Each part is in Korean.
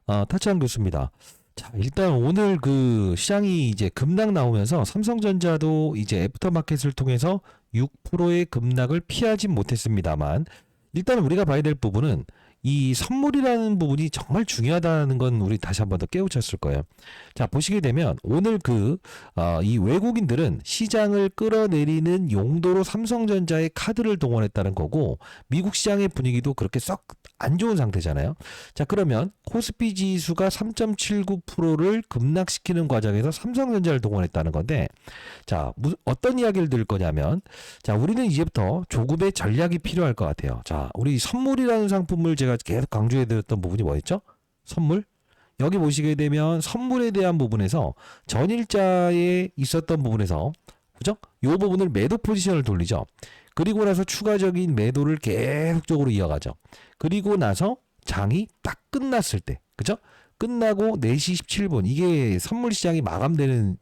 타치한 교수입니다. 자, 일단 오늘 그 시장이 이제 급락 나오면서 삼성전자도 이제 애프터마켓을 통해서 6%의 급락을 피하진 못했습니다만, 일단 우리가 봐야 될 부분은 이 선물이라는 부분이 정말 중요하다는 건 우리 다시 한 번 더 깨우쳤을 거예요. 자, 보시게 되면 오늘 이 외국인들은 시장을 끌어내리는 용도로 삼성전자의 카드를 동원했다는 거고, 미국 시장의 분위기도 그렇게 썩 안 좋은 상태잖아요. 자, 그러면 코스피 지수가 3.79%를 급락시키는 과정에서 삼성전자를 동원했다는 건데, 자, 어떤 이야기를 들을 거냐면, 자, 우리는 이제부터 조금의 전략이 필요할 것 같아요. 자, 우리 선물이라는 상품을 제가 계속 강조해 드렸던 부분이 뭐였죠? 선물? 여기 보시게 되면 선물에 대한 부분에서 전일자에 있었던 부분에서, 그죠? 요 부분을 매도 포지션을 돌리죠. 그리고 나서 추가적인 매도를 계속적으로 이어가죠. 그리고 나서 장이 딱 끝났을 때, 그죠? 끝나고 4시 17분, 이게 선물 시장이 마감되는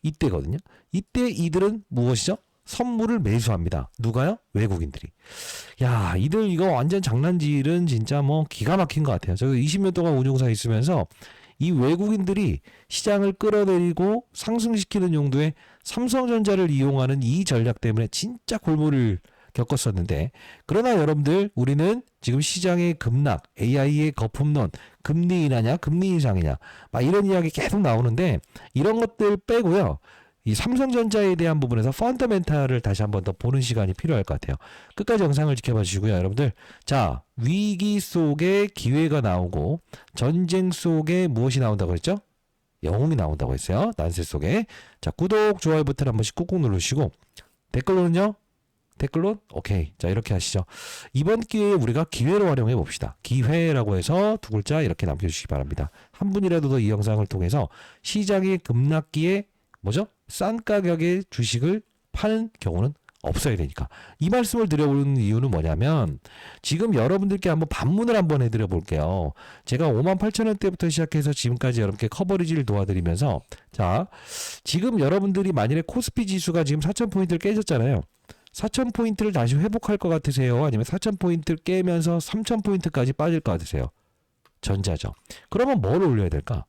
이때거든요. 이때 이들은 무엇이죠? 선물을 매수합니다. 누가요? 외국인들이. 야, 이들 이거 완전 장난질은 진짜 뭐 기가 막힌 것 같아요. 저 20년 동안 운용사 있으면서 이 외국인들이 시장을 끌어내리고 상승시키는 용도의 삼성전자를 이용하는 이 전략 때문에 진짜 골몰을 겪었었는데, 그러나 여러분들, 우리는 지금 시장의 급락, AI의 거품론, 금리 인하냐 금리 인상이냐 막 이런 이야기 계속 나오는데, 이런 것들 빼고요, 이 삼성전자에 대한 부분에서 펀더멘탈을 다시 한번 더 보는 시간이 필요할 것 같아요. 끝까지 영상을 지켜봐 주시고요, 여러분들. 자, 위기 속에 기회가 나오고 전쟁 속에 무엇이 나온다고 했죠? 영웅이 나온다고 했어요. 난세 속에. 자, 구독, 좋아요 버튼 한 번씩 꾹꾹 누르시고, 댓글로는요? 댓글로? 오케이. 자, 이렇게 하시죠. 이번 기회에 우리가 기회로 활용해 봅시다. 기회라고 해서 두 글자 이렇게 남겨주시기 바랍니다. 한 분이라도 더 이 영상을 통해서 시장의 급락기에 뭐죠? 싼 가격의 주식을 파는 경우는 없어야 되니까. 이 말씀을 드려보는 이유는 뭐냐면, 지금 여러분들께 한번 반문을 한번 해드려 볼게요. 제가 58,000원대부터 시작해서 지금까지 여러분께 커버리지를 도와드리면서, 자, 지금 여러분들이 만일에 코스피 지수가 지금 4,000포인트를 깨졌잖아요. 4,000포인트를 다시 회복할 것 같으세요? 아니면 4,000포인트를 깨면서 3,000포인트까지 빠질 것 같으세요? 전자죠. 그러면 뭘 올려야 될까?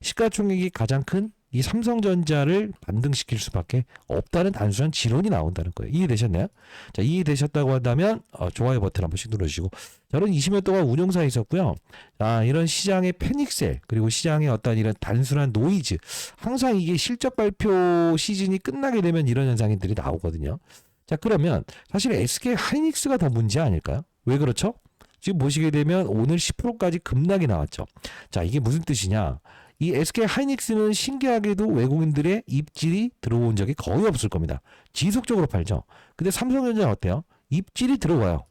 시가총액이 가장 큰 이 삼성전자를 반등시킬 수밖에 없다는 단순한 지론이 나온다는 거예요. 이해되셨나요? 자, 이해되셨다고 한다면 좋아요 버튼 한 번씩 눌러주시고, 저는 20년 동안 운용사에 있었고요. 자, 이런 시장의 패닉셀, 그리고 시장의 어떤 이런 단순한 노이즈, 항상 이게 실적 발표 시즌이 끝나게 되면 이런 현상들이 나오거든요. 자, 그러면 사실 SK 하이닉스가 더 문제 아닐까요? 왜 그렇죠? 지금 보시게 되면 오늘 10%까지 급락이 나왔죠. 자, 이게 무슨 뜻이냐? 이 SK 하이닉스는 신기하게도 외국인들의 입질이 들어온 적이 거의 없을 겁니다. 지속적으로 팔죠. 근데 삼성전자는 어때요? 입질이 들어와요.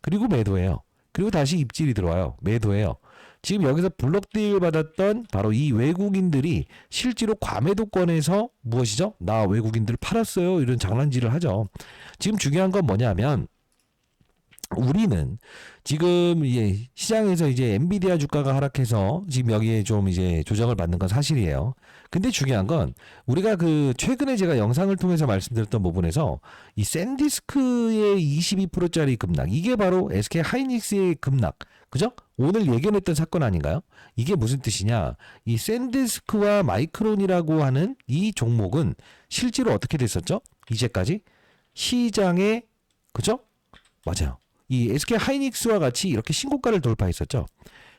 그리고 매도해요. 그리고 다시 입질이 들어와요. 매도해요. 지금 여기서 블록딜 받았던 바로 이 외국인들이 실제로 과매도권에서 무엇이죠? 나 외국인들 팔았어요. 이런 장난질을 하죠. 지금 중요한 건 뭐냐면, 우리는 지금 이제 시장에서 이제 엔비디아 주가가 하락해서 지금 여기에 좀 이제 조정을 받는 건 사실이에요. 근데 중요한 건 우리가 그 최근에 제가 영상을 통해서 말씀드렸던 부분에서 이 샌디스크의 22%짜리 급락, 이게 바로 SK 하이닉스의 급락, 그죠? 오늘 예견했던 사건 아닌가요? 이게 무슨 뜻이냐? 이 샌디스크와 마이크론이라고 하는 이 종목은 실제로 어떻게 됐었죠? 이제까지 시장에, 그죠? 맞아요. 이 SK 하이닉스와 같이 이렇게 신고가를 돌파했었죠.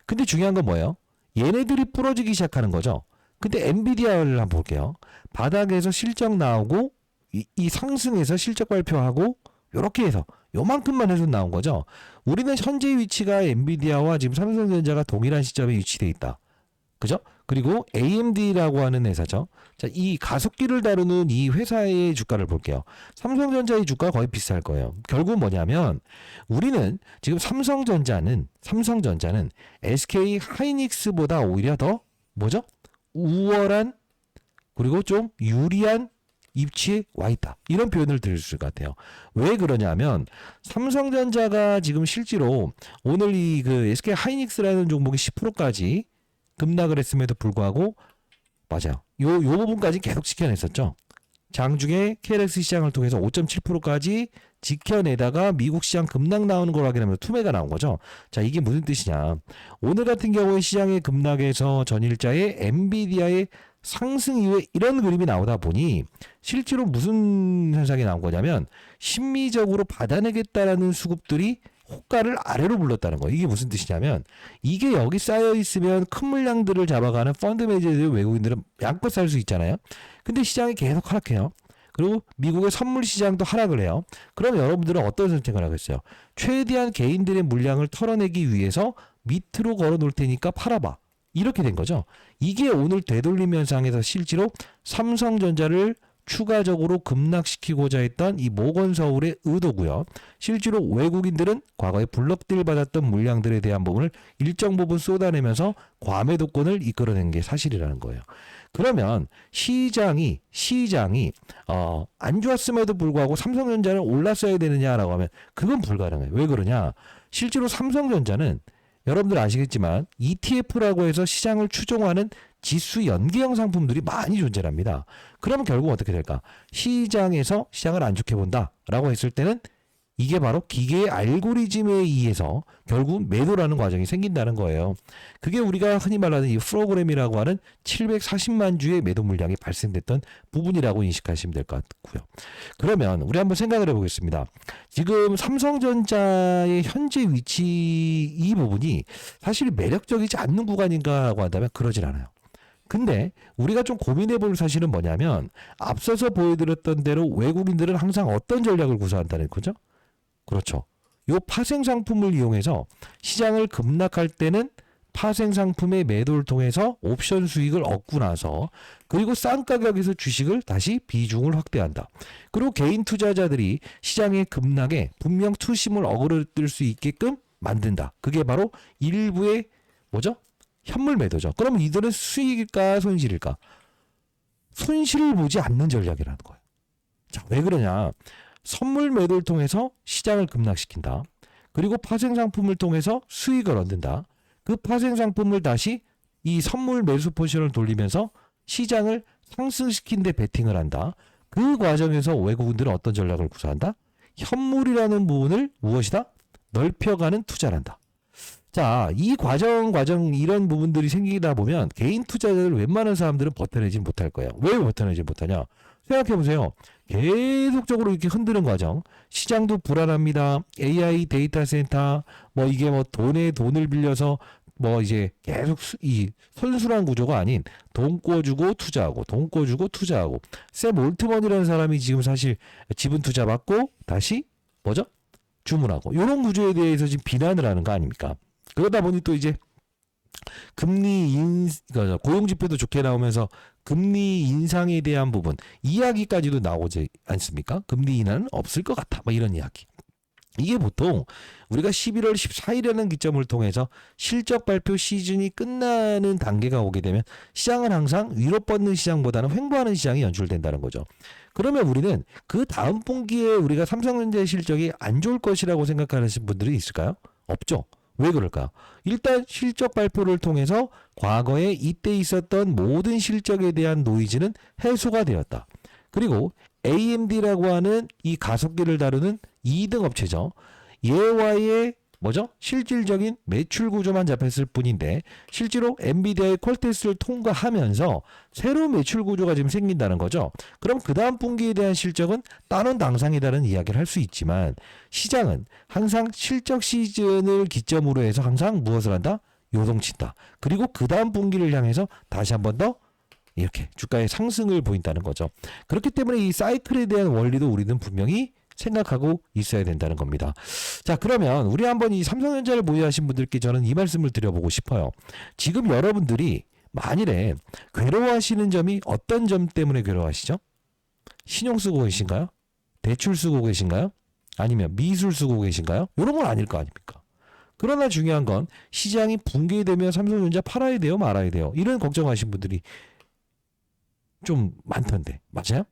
근데 중요한 건 뭐예요? 얘네들이 부러지기 시작하는 거죠. 근데 엔비디아를 한번 볼게요. 바닥에서 실적 나오고 이 상승에서 실적 발표하고 요렇게 해서 요만큼만 해서 나온 거죠. 우리는 현재 위치가 엔비디아와 지금 삼성전자가 동일한 시점에 위치돼 있다. 그죠? 그리고 AMD라고 하는 회사죠. 자, 이 가속기를 다루는 이 회사의 주가를 볼게요. 삼성전자의 주가가 거의 비쌀 거예요. 결국 뭐냐면, 우리는 지금 삼성전자는 SK 하이닉스보다 오히려 더 뭐죠? 우월한, 그리고 좀 유리한 입지에 와 있다. 이런 표현을 드릴 수 있을 것 같아요. 왜 그러냐면, 삼성전자가 지금 실제로 오늘 이 그 SK 하이닉스라는 종목이 10%까지 급락을 했음에도 불구하고, 맞아요, 요 부분까지 계속 지켜냈었죠. 장중에 KLX 시장을 통해서 5.7%까지 지켜내다가 미국 시장 급락 나오는 걸 확인하면서 투매가 나온 거죠. 자, 이게 무슨 뜻이냐. 오늘 같은 경우에 시장의 급락에서 전일자의 엔비디아의 상승 이후에 이런 그림이 나오다 보니 실제로 무슨 현상이 나온 거냐면 심리적으로 받아내겠다라는 수급들이 호가를 아래로 불렀다는 거예요. 이게 무슨 뜻이냐면 이게 여기 쌓여 있으면 큰 물량들을 잡아가는 펀드 매니저들 외국인들은 양껏 살 수 있잖아요. 근데 시장이 계속 하락해요. 그리고 미국의 선물 시장도 하락을 해요. 그럼 여러분들은 어떤 선택을 하겠어요? 최대한 개인들의 물량을 털어내기 위해서 밑으로 걸어 놓을 테니까 팔아봐. 이렇게 된 거죠. 이게 오늘 되돌림 현상에서 실제로 삼성전자를 추가적으로 급락시키고자 했던 이 모건서울의 의도고요. 실제로 외국인들은 과거에 블록딜 받았던 물량들에 대한 부분을 일정 부분 쏟아내면서 과매도권을 이끌어낸 게 사실이라는 거예요. 그러면 시장이 안 좋았음에도 불구하고 삼성전자는 올랐어야 되느냐라고 하면 그건 불가능해요. 왜 그러냐? 실제로 삼성전자는 여러분들 아시겠지만 ETF라고 해서 시장을 추종하는 지수 연계형 상품들이 많이 존재합니다. 그러면 결국 어떻게 될까? 시장에서 시장을 안 좋게 본다라고 했을 때는 이게 바로 기계의 알고리즘에 의해서 결국 매도라는 과정이 생긴다는 거예요. 그게 우리가 흔히 말하는 이 프로그램이라고 하는 740만 주의 매도 물량이 발생됐던 부분이라고 인식하시면 될 것 같고요. 그러면 우리 한번 생각을 해보겠습니다. 지금 삼성전자의 현재 위치 이 부분이 사실 매력적이지 않는 구간인가라고 한다면 그러진 않아요. 근데 우리가 좀 고민해 볼 사실은 뭐냐면 앞서서 보여드렸던 대로 외국인들은 항상 어떤 전략을 구사한다는 거죠? 그렇죠. 요 파생 상품을 이용해서 시장을 급락할 때는 파생 상품의 매도를 통해서 옵션 수익을 얻고 나서 그리고 싼 가격에서 주식을 다시 비중을 확대한다. 그리고 개인 투자자들이 시장의 급락에 분명 투심을 어그러들 수 있게끔 만든다. 그게 바로 일부의 뭐죠? 현물 매도죠. 그럼 이들은 수익일까 손실일까? 손실을 보지 않는 전략이라는 거예요. 자, 왜 그러냐? 선물 매도를 통해서 시장을 급락시킨다. 그리고 파생 상품을 통해서 수익을 얻는다. 그 파생 상품을 다시 이 선물 매수 포지션을 돌리면서 시장을 상승시킨 데 베팅을 한다. 그 과정에서 외국인들은 어떤 전략을 구사한다? 현물이라는 부분을 무엇이다? 넓혀가는 투자를 한다. 자, 이 과정 이런 부분들이 생기다 보면 개인 투자자들 웬만한 사람들은 버텨내지 못할 거예요. 왜 버텨내지 못하냐? 생각해보세요. 계속적으로 이렇게 흔드는 과정. 시장도 불안합니다. AI 데이터 센터, 이게 돈을 빌려서 이제 계속 이 선순환 구조가 아닌 돈 꿔주고 투자하고 돈 꿔주고 투자하고 샘 올트먼이라는 사람이 지금 사실 지분 투자 받고 다시 주문하고 이런 구조에 대해서 지금 비난을 하는 거 아닙니까? 그러다 보니 또 이제 고용지표도 좋게 나오면서 금리 인상에 대한 부분 이야기까지도 나오지 않습니까? 금리 인하는 없을 것 같아. 이런 이야기. 이게 보통 우리가 11월 14일이라는 기점을 통해서 실적 발표 시즌이 끝나는 단계가 오게 되면 시장은 항상 위로 뻗는 시장보다는 횡보하는 시장이 연출된다는 거죠. 그러면 우리는 그 다음 분기에 우리가 삼성전자의 실적이 안 좋을 것이라고 생각하는 분들이 있을까요? 없죠. 왜 그럴까요? 일단 실적 발표를 통해서 과거에 이때 있었던 모든 실적에 대한 노이즈는 해소가 되었다. 그리고 AMD라고 하는 이 가속기를 다루는 2등 업체죠. 얘와의 실질적인 매출 구조만 잡혔을 뿐인데 실제로 엔비디아의 퀄테스트를 통과하면서 새로운 매출 구조가 지금 생긴다는 거죠. 그럼 그 다음 분기에 대한 실적은 따놓은 당상이다라는 이야기를 할 수 있지만 시장은 항상 실적 시즌을 기점으로 해서 항상 무엇을 한다? 요동친다. 그리고 그 다음 분기를 향해서 다시 한 번 더 이렇게 주가의 상승을 보인다는 거죠. 그렇기 때문에 이 사이클에 대한 원리도 우리는 분명히 생각하고 있어야 된다는 겁니다. 자, 그러면 우리 한번 이 삼성전자를 보유하신 분들께 저는 이 말씀을 드려보고 싶어요. 지금 여러분들이 만일에 괴로워하시는 점이 어떤 점 때문에 괴로워하시죠? 신용 쓰고 계신가요? 대출 쓰고 계신가요? 아니면 미술 쓰고 계신가요? 이런 건 아닐 거 아닙니까? 그러나 중요한 건 시장이 붕괴되면 삼성전자 팔아야 돼요? 말아야 돼요? 이런 걱정하신 분들이 좀 많던데 맞아요?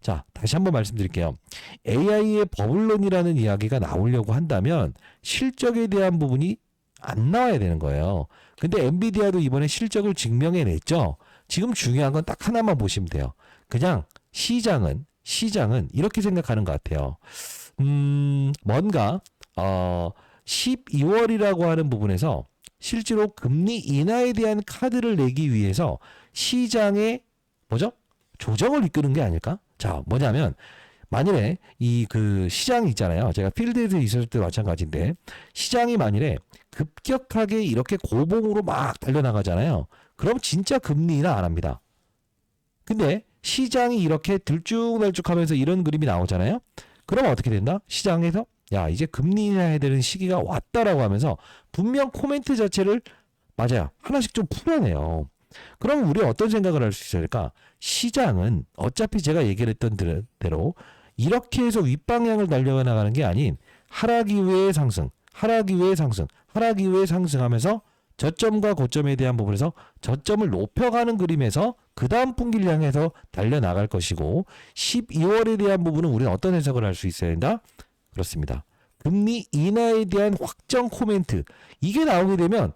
자, 다시 한번 말씀드릴게요. AI의 버블론이라는 이야기가 나오려고 한다면 실적에 대한 부분이 안 나와야 되는 거예요. 근데 엔비디아도 이번에 실적을 증명해냈죠. 지금 중요한 건 딱 하나만 보시면 돼요. 그냥 시장은 시장은 이렇게 생각하는 것 같아요. 뭔가 12월이라고 하는 부분에서 실제로 금리 인하에 대한 카드를 내기 위해서 시장의 뭐죠? 조정을 이끄는 게 아닐까? 자, 뭐냐면 만일에 이 그 시장이 있잖아요. 제가 필드에서 있었을 때 마찬가지인데 시장이 만일에 급격하게 이렇게 고봉으로 막 달려나가잖아요. 그럼 진짜 금리 인하 안 합니다. 근데 시장이 이렇게 들쭉날쭉하면서 이런 그림이 나오잖아요. 그럼 어떻게 된다? 시장에서 야 이제 금리 인하해야 되는 시기가 왔다라고 하면서 분명 코멘트 자체를 맞아요. 하나씩 좀 풀어내요. 그럼 우리 어떤 생각을 할 수 있을까? 시장은 어차피 제가 얘기를 했던 대로 이렇게 해서 윗방향을 달려나가는 게 아닌 하락 이후의 상승, 하락 이후의 상승, 하락 이후의 상승하면서 저점과 고점에 대한 부분에서 저점을 높여가는 그림에서 그 다음 분기를 향해서 달려나갈 것이고 12월에 대한 부분은 우리는 어떤 해석을 할 수 있어야 된다? 그렇습니다. 금리 인하에 대한 확정 코멘트 이게 나오게 되면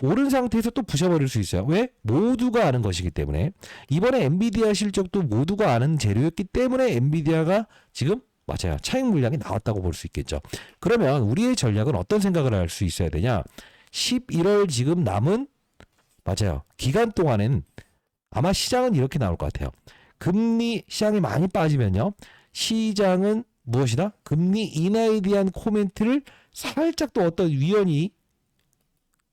오른 상태에서 또 부셔버릴 수 있어요. 왜? 모두가 아는 것이기 때문에. 이번에 엔비디아 실적도 모두가 아는 재료였기 때문에 엔비디아가 지금 맞아요. 차익 물량이 나왔다고 볼 수 있겠죠. 그러면 우리의 전략은 어떤 생각을 할 수 있어야 되냐? 11월 지금 남은 맞아요. 기간 동안엔 아마 시장은 이렇게 나올 것 같아요. 금리 시장이 많이 빠지면요. 시장은 무엇이다? 금리 인하에 대한 코멘트를 살짝 또 어떤 위원이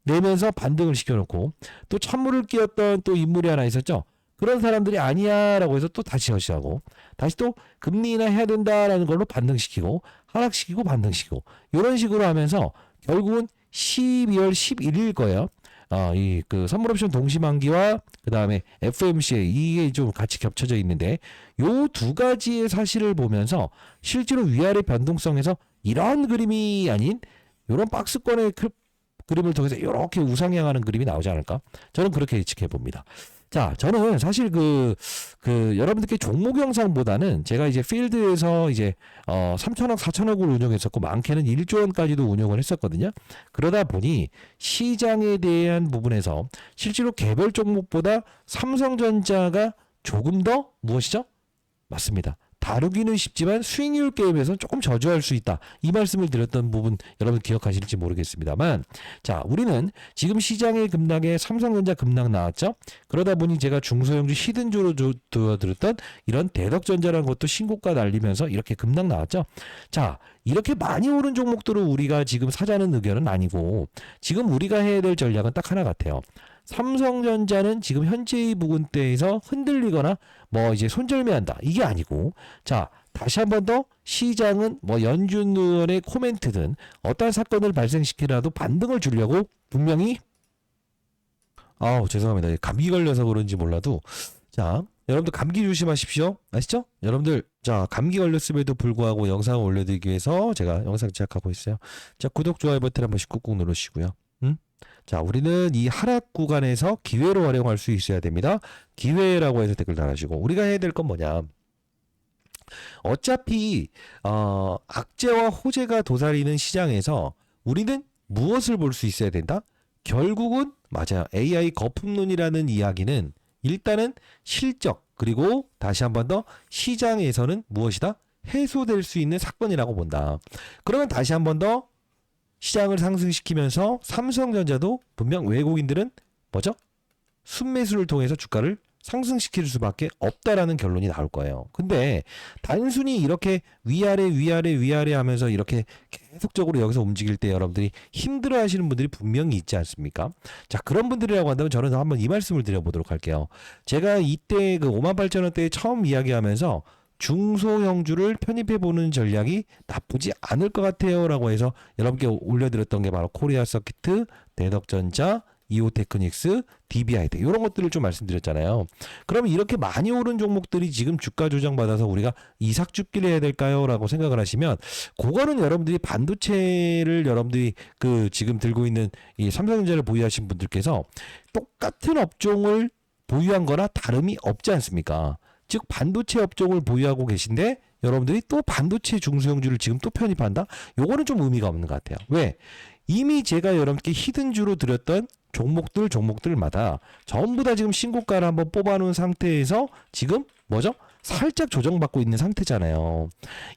내면서 반등을 시켜놓고 또 찬물을 끼얹던 또 인물이 하나 있었죠. 그런 사람들이 아니야라고 해서 또 다시 허시하고 다시 또 금리 인하 해야 된다라는 걸로 반등시키고 하락시키고 반등시키고 이런 식으로 하면서 결국은 12월 11일 거예요. 이 그 선물옵션 동시만기와 그 다음에 FMCA 이게 좀 같이 겹쳐져 있는데 요 두 가지의 사실을 보면서 실제로 위아래 변동성에서 이런 그림이 아닌 이런 박스권의 그림을 통해서 이렇게 우상향하는 그림이 나오지 않을까? 저는 그렇게 예측해 봅니다. 자, 저는 사실 여러분들께 종목 영상보다는 제가 이제 필드에서 이제 3천억, 4천억을 운영했었고 많게는 1조 원까지도 운영을 했었거든요. 그러다 보니 시장에 대한 부분에서 실제로 개별 종목보다 삼성전자가 조금 더 무엇이죠? 맞습니다. 다루기는 쉽지만 수익률 게임에서는 조금 저조할 수 있다. 이 말씀을 드렸던 부분 여러분 기억하실지 모르겠습니다만 자 우리는 지금 시장의 급락에 삼성전자 급락 나왔죠. 그러다 보니 제가 중소형주 히든주로 두어드렸던 이런 대덕전자라는 것도 신고가 날리면서 이렇게 급락 나왔죠. 자 이렇게 많이 오른 종목들을 우리가 지금 사자는 의견은 아니고 지금 우리가 해야 될 전략은 딱 하나 같아요. 삼성전자는 지금 현재의 부근대에서 흔들리거나 뭐 이제 손절매한다 이게 아니고 자 다시 한 번 더 시장은 뭐 연준 의원의 코멘트든 어떤 사건을 발생시키라도 반등을 주려고 분명히 죄송합니다. 감기 걸려서 그런지 몰라도 자 여러분들 감기 조심하십시오. 아시죠? 여러분들 자 감기 걸렸음에도 불구하고 영상을 올려드리기 위해서 제가 영상 제작하고 있어요. 자 구독 좋아요 버튼 한 번씩 꾹꾹 누르시고요. 자, 우리는 이 하락 구간에서 기회로 활용할 수 있어야 됩니다. 기회라고 해서 댓글 달아주시고 우리가 해야 될 건 뭐냐? 어차피 악재와 호재가 도사리는 시장에서 우리는 무엇을 볼 수 있어야 된다? 결국은 맞아요. AI 거품론이라는 이야기는 일단은 실적 그리고 다시 한 번 더 시장에서는 무엇이다? 해소될 수 있는 사건이라고 본다. 그러면 다시 한 번 더 시장을 상승시키면서 삼성전자도 분명 외국인들은 뭐죠? 순매수를 통해서 주가를 상승시킬 수밖에 없다라는 결론이 나올 거예요. 근데 단순히 이렇게 위아래 하면서 이렇게 계속적으로 여기서 움직일 때 여러분들이 힘들어 하시는 분들이 분명히 있지 않습니까? 자, 그런 분들이라고 한다면 저는 한번 이 말씀을 드려보도록 할게요. 제가 이때 그 58,000원대에 처음 이야기하면서 중소형주를 편입해보는 전략이 나쁘지 않을 것 같아요 라고 해서 여러분께 올려드렸던 게 바로 코리아 서키트, 대덕전자, 이오테크닉스, DB하이텍 이런 것들을 좀 말씀드렸잖아요. 그러면 이렇게 많이 오른 종목들이 지금 주가 조정받아서 우리가 이삭줍기를 해야 될까요? 라고 생각을 하시면 그거는 여러분들이 반도체를 여러분들이 그 지금 들고 있는 이 삼성전자를 보유하신 분들께서 똑같은 업종을 보유한 거나 다름이 없지 않습니까? 즉 반도체 업종을 보유하고 계신데 여러분들이 또 반도체 중소형주를 지금 또 편입한다? 요거는 좀 의미가 없는 것 같아요. 왜? 이미 제가 여러분께 히든주로 드렸던 종목들마다 전부 다 지금 신고가를 한번 뽑아놓은 상태에서 지금 뭐죠? 살짝 조정받고 있는 상태잖아요.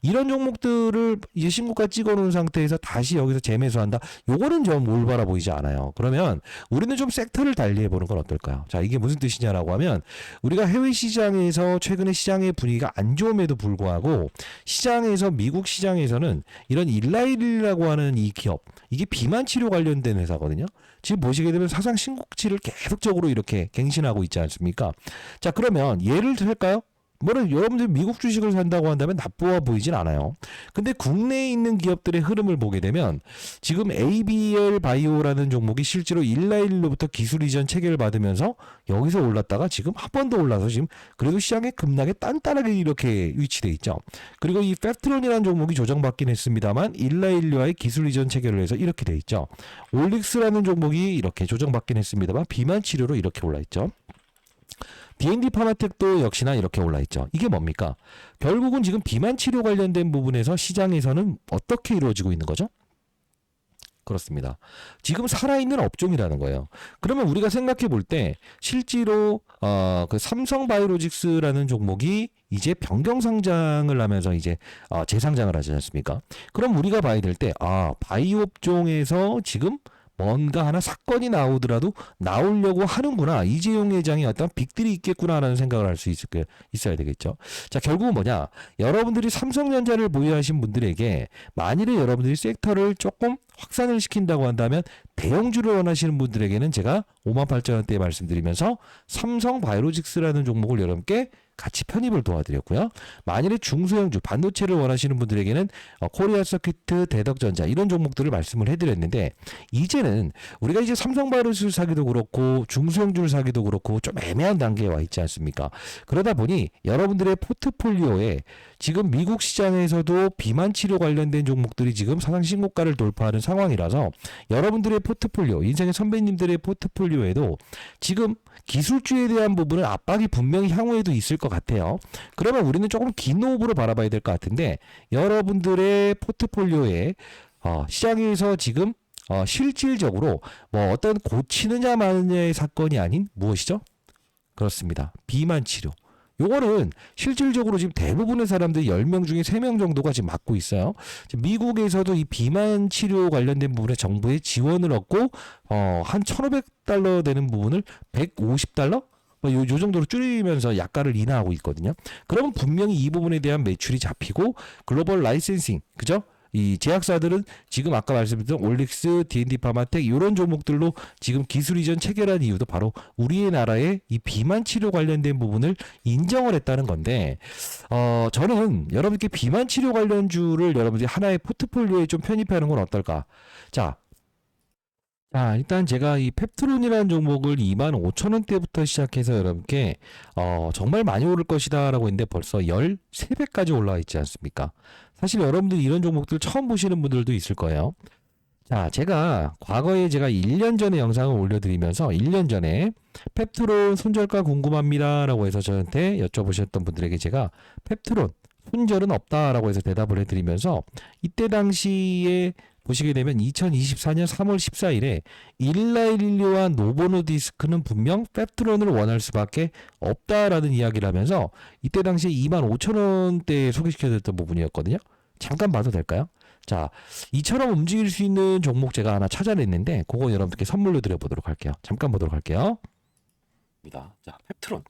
이런 종목들을 이제 신고가 찍어놓은 상태에서 다시 여기서 재매수한다. 요거는 좀 올바라 보이지 않아요. 그러면 우리는 좀 섹터를 달리해보는 건 어떨까요? 자, 이게 무슨 뜻이냐라고 하면 우리가 해외 시장에서 최근에 시장의 분위기가 안 좋음에도 불구하고 시장에서 미국 시장에서는 이런 일라일이라고 하는 이 기업, 이게 비만 치료 관련된 회사거든요. 지금 보시게 되면 사상 신고치를 계속적으로 이렇게 갱신하고 있지 않습니까? 자, 그러면 예를 들까요? 뭐는 여러분들 미국 주식을 산다고 한다면 나쁘어 보이진 않아요. 근데 국내에 있는 기업들의 흐름을 보게 되면 지금 ABL 바이오라는 종목이 실제로 일라일로부터 기술 이전 체계를 받으면서 여기서 올랐다가 지금 한 번 더 올라서 지금 그래도 시장에 급락에 단단하게 이렇게 위치돼 있죠. 그리고 이 펩트론이라는 종목이 조정받긴 했습니다만 일라일로와의 기술 이전 체계를 해서 이렇게 돼 있죠. 올릭스라는 종목이 이렇게 조정받긴 했습니다만 비만 치료로 이렇게 올라 있죠. D&D 파마텍도 역시나 이렇게 올라있죠. 이게 뭡니까? 결국은 지금 비만 치료 관련된 부분에서 시장에서는 어떻게 이루어지고 있는 거죠? 그렇습니다. 지금 살아있는 업종이라는 거예요. 그러면 우리가 생각해 볼 때 실제로 그 삼성바이오로직스라는 종목이 이제 변경 상장을 하면서 이제 재상장을 하지 않습니까? 그럼 우리가 봐야 될 때 바이오 업종에서 지금 뭔가 하나 사건이 나오더라도 나오려고 하는구나. 이재용 회장이 어떤 빅딜이 있겠구나라는 생각을 할 수 있어야 되겠죠. 자, 결국은 뭐냐? 여러분들이 삼성전자를 보유하신 분들에게 만일에 여러분들이 섹터를 조금 확산을 시킨다고 한다면 대형주를 원하시는 분들에게는 제가 58,000원대에 말씀드리면서 삼성바이오로직스라는 종목을 여러분께 같이 편입을 도와드렸고요. 만일에 중소형주 반도체를 원하시는 분들에게는 코리아 서큐트, 대덕전자 이런 종목들을 말씀을 해드렸는데 이제는 우리가 이제 삼성바이오로직스를 사기도 그렇고 중소형주를 사기도 그렇고 좀 애매한 단계에 와 있지 않습니까? 그러다 보니 여러분들의 포트폴리오에 지금 미국 시장에서도 비만 치료 관련된 종목들이 지금 사상 신고가를 돌파하는 상황이라서 여러분들의 포트폴리오, 인생의 선배님들의 포트폴리오에도 지금 기술주에 대한 부분은 압박이 분명히 향후에도 있을 것 같아요. 그러면 우리는 조금 긴 호흡으로 바라봐야 될 것 같은데 여러분들의 포트폴리오에 시장에서 지금 실질적으로 뭐 어떤 고치느냐 마느냐의 사건이 아닌 무엇이죠? 그렇습니다. 비만 치료. 요거는 실질적으로 지금 대부분의 사람들이 10명 중에 3명 정도가 지금 맞고 있어요. 지금 미국에서도 이 비만 치료 관련된 부분에 정부의 지원을 얻고 한 1,500달러 되는 부분을 150달러? 요 정도로 줄이면서 약가를 인하하고 있거든요. 그러면 분명히 이 부분에 대한 매출이 잡히고 글로벌 라이센싱, 그죠? 이 제약사들은 지금 아까 말씀드린 올릭스, D&D 파마텍 이런 종목들로 지금 기술 이전 체결한 이유도 바로 우리의 나라의 이 비만 치료 관련된 부분을 인정을 했다는 건데 저는 여러분께 비만 치료 관련주를 여러분들이 하나의 포트폴리오에 좀 편입하는 건 어떨까? 자, 일단 제가 이 펩트론이라는 종목을 25,000원대부터 시작해서 여러분께 정말 많이 오를 것이다 라고 했는데 벌써 13배까지 올라와 있지 않습니까? 사실 여러분들이 이런 종목들 처음 보시는 분들도 있을 거예요. 자, 제가 과거에 제가 1년 전에 영상을 올려드리면서 1년 전에 펩트론 손절가 궁금합니다 라고 해서 저한테 여쭤보셨던 분들에게 제가 펩트론 손절은 없다라고 해서 대답을 해드리면서 이때 당시에 보시게 되면 2024년 3월 14일에 일라일리와 노보노디스크는 분명 펩트론을 원할 수밖에 없다라는 이야기를 하면서 이때 당시에 25,000원대에 소개시켜드렸던 부분이었거든요. 잠깐 봐도 될까요? 자, 이처럼 움직일 수 있는 종목 제가 하나 찾아냈는데 그거 여러분들께 선물로 드려보도록 할게요. 잠깐 보도록 할게요. 자, 펩트론.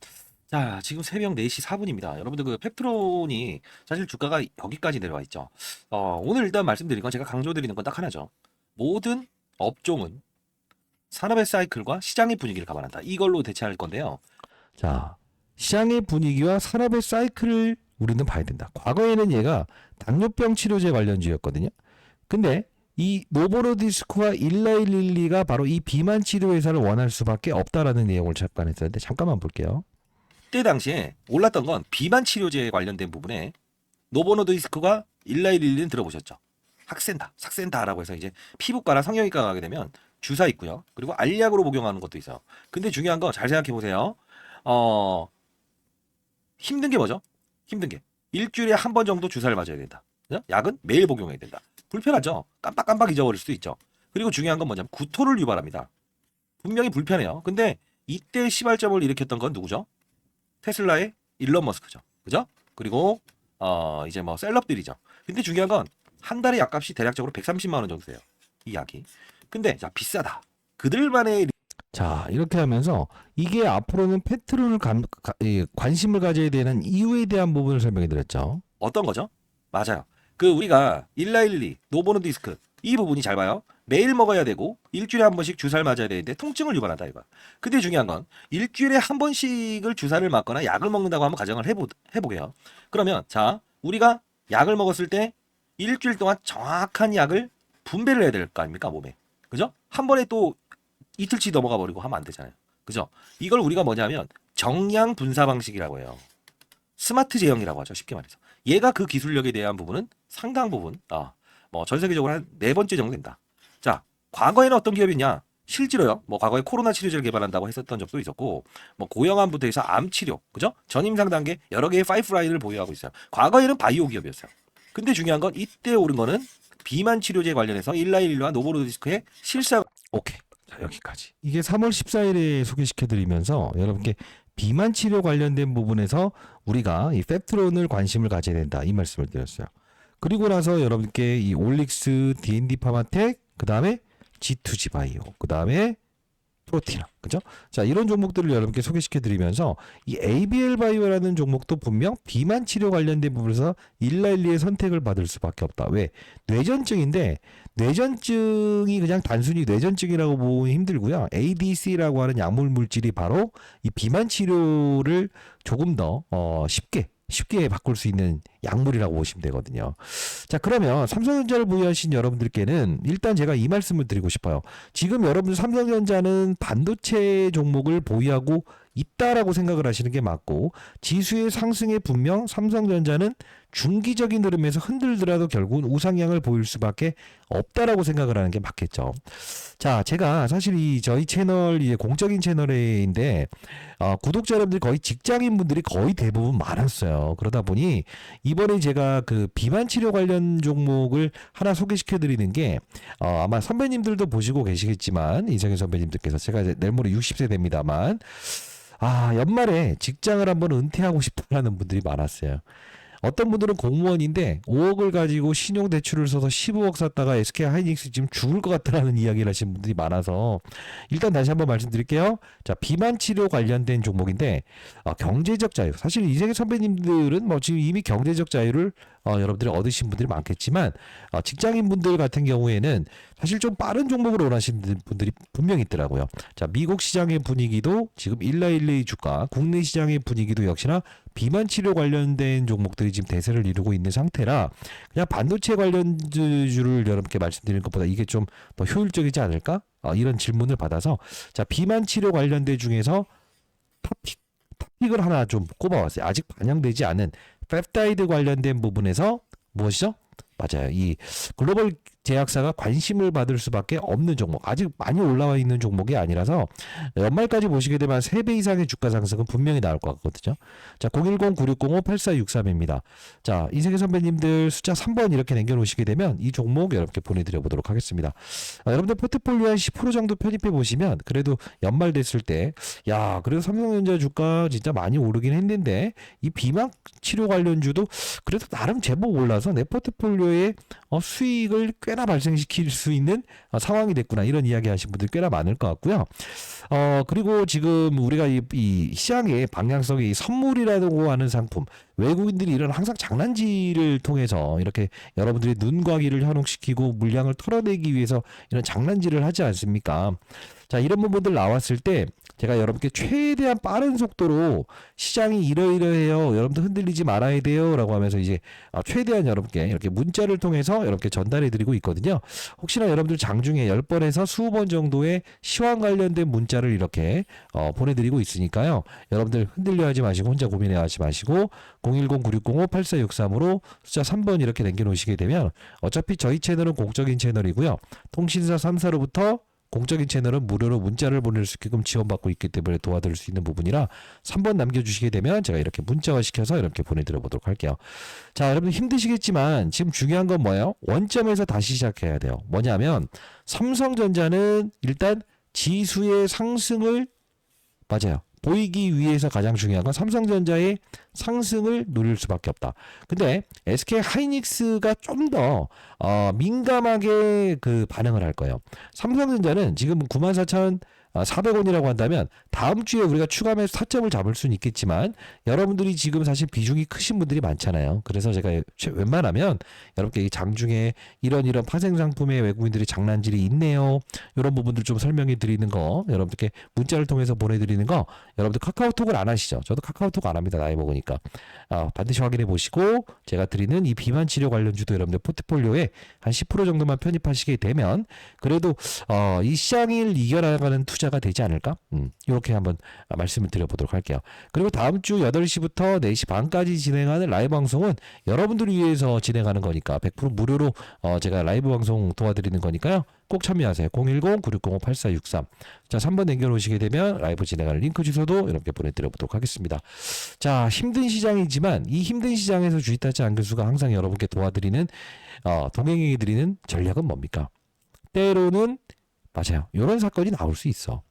자, 지금 새벽 4시 4분입니다. 여러분들 그 펩트론이 사실 주가가 여기까지 내려와 있죠. 오늘 일단 말씀드린 건 제가 강조드리는 건 딱 하나죠. 모든 업종은 산업의 사이클과 시장의 분위기를 감안한다. 이걸로 대체할 건데요. 자, 시장의 분위기와 산업의 사이클을 우리는 봐야 된다. 과거에는 얘가 당뇨병 치료제 관련주였거든요. 근데 이 노보노디스크와 일라일릴리가 바로 이 비만 치료 회사를 원할 수밖에 없다라는 내용을 잠깐 했었는데 잠깐만 볼게요. 그때 당시에 올랐던 건 비만 치료제에 관련된 부분에 노보노디스크와 일라일릴리는 들어보셨죠? 삭센다라고 해서 이제 피부과나 성형외과 가게 되면 주사 있고요. 그리고 알약으로 복용하는 것도 있어요. 근데 중요한 거 잘 생각해 보세요. 힘든 게 뭐죠? 힘든 게 일주일에 한 번 정도 주사를 맞아야 된다. 약은 매일 복용해야 된다. 불편하죠? 깜빡깜빡 잊어버릴 수도 있죠. 그리고 중요한 건 뭐냐면 구토를 유발합니다. 분명히 불편해요. 근데 이때 시발점을 일으켰던 건 누구죠? 테슬라의 일론 머스크죠. 그죠? 그리고 이제 뭐 셀럽들이죠. 근데 중요한 건 한 달에 약값이 대략적으로 130만 원 정도 돼요. 이 약이. 근데 자 비싸다. 그들만의 자, 이렇게 하면서 이게 앞으로는 패트론을 관심을 가져야 되는 이유에 대한 부분을 설명해 드렸죠. 어떤 거죠? 맞아요. 그 우리가 1912 노보노디스크 이 부분이 잘 봐요. 매일 먹어야 되고 일주일에 한 번씩 주사를 맞아야 되는데 통증을 유발한다 이거. 근데 중요한 건 일주일에 한 번씩을 주사를 맞거나 약을 먹는다고 한번 가정을 해보게요. 그러면 자 우리가 약을 먹었을 때 일주일 동안 정확한 약을 분배를 해야 될 거 아닙니까 몸에. 그죠? 한 번에 또 이틀치 넘어가 버리고 하면 안 되잖아요. 그죠? 이걸 우리가 뭐냐면 정량 분사 방식이라고 해요. 스마트 제형이라고 하죠. 쉽게 말해서. 얘가 그 기술력에 대한 부분은 상당 부분, 뭐 전 세계적으로 한 네 번째 정도 된다. 자, 과거에는 어떤 기업이냐? 실제로요. 뭐 과거에 코로나 치료제를 개발한다고 했었던 적도 있었고, 뭐 고형암부터 해서 암 치료, 그죠? 전임상 단계 여러 개의 파이프라인을 보유하고 있어요. 과거에는 바이오 기업이었어요. 근데 중요한 건 이때 오른 거는 비만 치료제 관련해서 일라일리와 노보노디스크의 실사. 오케이. 자, 여기까지. 이게 3월 14일에 소개시켜 드리면서 여러분께 비만 치료 관련된 부분에서 우리가 이 펩트론을 관심을 가져야 된다. 이 말씀을 드렸어요. 그리고 나서 여러분께 이 올릭스, D&D 파마텍, 그다음에 G2G 바이오, 그다음에 프로티나, 그죠? 자, 이런 종목들을 여러분께 소개시켜 드리면서 이 ABL 바이오라는 종목도 분명 비만 치료 관련된 부분에서 일라일리의 선택을 받을 수밖에 없다. 왜? 뇌전증인데 뇌전증이 그냥 단순히 뇌전증이라고 보기 힘들고요. ADC라고 하는 약물 물질이 바로 이 비만 치료를 조금 더 쉽게 바꿀 수 있는 약물이라고 보시면 되거든요. 자, 그러면 삼성전자를 보유하신 여러분들께는 일단 제가 이 말씀을 드리고 싶어요. 지금 여러분 삼성전자는 반도체 종목을 보유하고 있다라고 생각을 하시는 게 맞고, 지수의 상승에 분명 삼성전자는 중기적인 흐름에서 흔들더라도 결국은 우상향을 보일 수밖에 없다라고 생각을 하는 게 맞겠죠. 자, 제가 사실 이 저희 채널 이제 공적인 채널인데 구독자 여러분들이 거의 직장인 분들이 거의 대부분 많았어요. 그러다 보니 이번에 제가 그 비만 치료 관련 종목을 하나 소개시켜 드리는 게 아마 선배님들도 보시고 계시겠지만 이정현 선배님들께서 제가 이제 내일 모레 60세 됩니다만 연말에 직장을 한번 은퇴하고 싶다는 분들이 많았어요. 어떤 분들은 공무원인데 5억을 가지고 신용대출을 써서 15억 샀다가 SK 하이닉스 지금 죽을 것 같다라는 이야기를 하시는 분들이 많아서 일단 다시 한번 말씀드릴게요. 자, 비만 치료 관련된 종목인데 경제적 자유. 사실 이세계 선배님들은 뭐 지금 이미 경제적 자유를 여러분들이 얻으신 분들이 많겠지만 직장인 분들 같은 경우에는 사실 좀 빠른 종목을 원하시는 분들이 분명히 있더라고요. 자, 미국 시장의 분위기도 지금 일라일레이 주가, 국내 시장의 분위기도 역시나 비만 치료 관련된 종목들이 지금 대세를 이루고 있는 상태라 그냥 반도체 관련주를 여러분께 말씀드리는 것보다 이게 좀 더 효율적이지 않을까? 이런 질문을 받아서 자, 비만 치료 관련된 중에서 탑픽을 하나 좀 꼽아왔어요. 아직 반영되지 않은 펩타이드 관련된 부분에서 무엇이죠? 맞아요. 이 글로벌 제약사가 관심을 받을 수밖에 없는 종목. 아직 많이 올라와 있는 종목이 아니라서 연말까지 보시게 되면 3배 이상의 주가 상승은 분명히 나올 것 같거든요. 자, 010-9605-8463입니다. 자, 이세계 선배님들 숫자 3번 이렇게 남겨놓으시게 되면 이 종목 여러분께 보내드려 보도록 하겠습니다. 여러분들 포트폴리오 한 10% 정도 편입해 보시면 그래도 연말 됐을 때 그래도 삼성전자 주가 진짜 많이 오르긴 했는데 이 비만 치료 관련주도 그래도 나름 제법 올라서 내 포트폴리오에 수익을 꽤나 발생시킬 수 있는 상황이 됐구나 이런 이야기 하신 분들 꽤나 많을 것 같고요. 그리고 지금 우리가 이 시장의 방향성이 선물이라고 하는 상품, 외국인들이 이런 항상 장난질을 통해서 이렇게 여러분들의 눈과 귀를 현혹시키고 물량을 털어내기 위해서 이런 장난질을 하지 않습니까? 자, 이런 부분들 나왔을 때 제가 여러분께 최대한 빠른 속도로 시장이 이러이러해요. 여러분들 흔들리지 말아야 돼요. 라고 하면서 이제 최대한 여러분께 이렇게 문자를 통해서 여러분께 전달해 드리고 있거든요. 혹시나 여러분들 장중에 10번에서 20번 정도의 시황 관련된 문자를 이렇게 보내드리고 있으니까요. 여러분들 흔들려 하지 마시고 혼자 고민해 하지 마시고 010-9605-8463으로 숫자 3번 이렇게 남겨놓으시게 되면 어차피 저희 채널은 공적인 채널이고요. 통신사 3사로부터 공적인 채널은 무료로 문자를 보낼 수 있게끔 지원받고 있기 때문에 도와드릴 수 있는 부분이라 3번 남겨주시게 되면 제가 이렇게 문자화 시켜서 이렇게 보내드려 보도록 할게요. 자, 여러분 힘드시겠지만 지금 중요한 건 뭐예요? 원점에서 다시 시작해야 돼요. 뭐냐면 삼성전자는 일단 지수의 상승을 보이기 위해서 가장 중요한 건 삼성전자의 상승을 노릴 수밖에 없다. 근데 SK 하이닉스가 좀 더 민감하게 그 반응을 할 거예요. 삼성전자는 지금 94,400원이라고 한다면 다음 주에 우리가 추가 매수 타점을 잡을 수는 있겠지만 여러분들이 지금 사실 비중이 크신 분들이 많잖아요. 그래서 제가 웬만하면 여러분께 이 장중에 이런 파생 상품에 외국인들이 장난질이 있네요. 이런 부분들 좀 설명해 드리는 거 여러분들께 문자를 통해서 보내드리는 거 여러분들 카카오톡을 안 하시죠? 저도 카카오톡 안 합니다. 나이 먹으니까. 반드시 확인해 보시고 제가 드리는 이 비만 치료 관련주도 여러분들 포트폴리오에 한 10% 정도만 편입하시게 되면 그래도 이 시장을 이겨나가는 투자가 되지 않을까? 이렇게 한번 말씀을 드려보도록 할게요. 그리고 다음 주 8시부터 4시 반까지 진행하는 라이브 방송은 여러분들을 위해서 진행하는 거니까 100% 무료로 제가 라이브 방송 도와드리는 거니까요. 꼭 참여하세요. 010-9605-8463. 자, 3번 남겨놓으시게 되면 라이브 진행하는 링크 주소도 이렇게 보내드려보도록 하겠습니다. 자, 힘든 시장이지만 이 힘든 시장에서 주식타짜 안교수가 항상 여러분께 도와드리는 동행해드리는 전략은 뭡니까? 때로는 맞아요. 이런 사건이 나올 수 있어.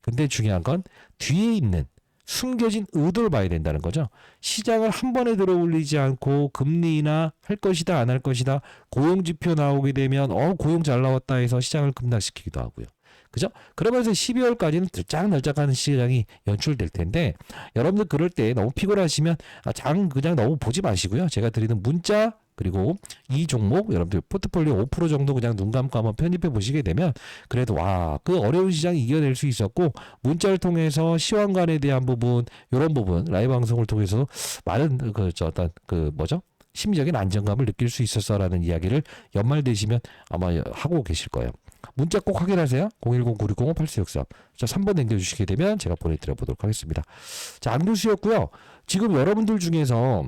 근데 중요한 건 뒤에 있는 숨겨진 의도를 봐야 된다는 거죠. 시장을 한 번에 들어올리지 않고 금리나 할 것이다 안 할 것이다 고용지표 나오게 되면 고용 잘 나왔다 해서 시장을 급락시키기도 하고요. 그죠? 그러면서 12월까지는 들짝날짝하는 시장이 연출될 텐데 여러분들 그럴 때 너무 피곤하시면 장 그냥 너무 보지 마시고요. 제가 드리는 문자 그리고 이 종목 여러분들 포트폴리오 5% 정도 그냥 눈 감고 한번 편입해 보시게 되면 그래도 그 어려운 시장 이겨낼 수 있었고 문자를 통해서 시황관에 대한 부분 이런 부분 라이브 방송을 통해서 많은 심리적인 안정감을 느낄 수 있었어라는 이야기를 연말 되시면 아마 하고 계실 거예요. 문자 꼭 확인하세요. 010-9605-8463. 자, 3번 남겨주시게 되면 제가 보내드려 보도록 하겠습니다. 자, 안교수였고요. 지금 여러분들 중에서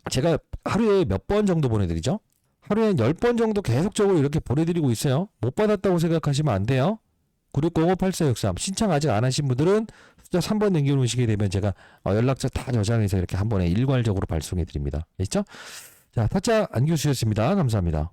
제가 하루에 몇 번 정도 보내드리죠? 하루에 한 10번 정도 계속적으로 이렇게 보내드리고 있어요. 못 받았다고 생각하시면 안 돼요. 9605-8463. 신청 아직 안 하신 분들은 숫자 3번 남겨놓으시게 되면 제가 연락처 다 저장해서 이렇게 한 번에 일괄적으로 발송해 드립니다. 됐죠? 자, 타짜 안교수였습니다. 감사합니다.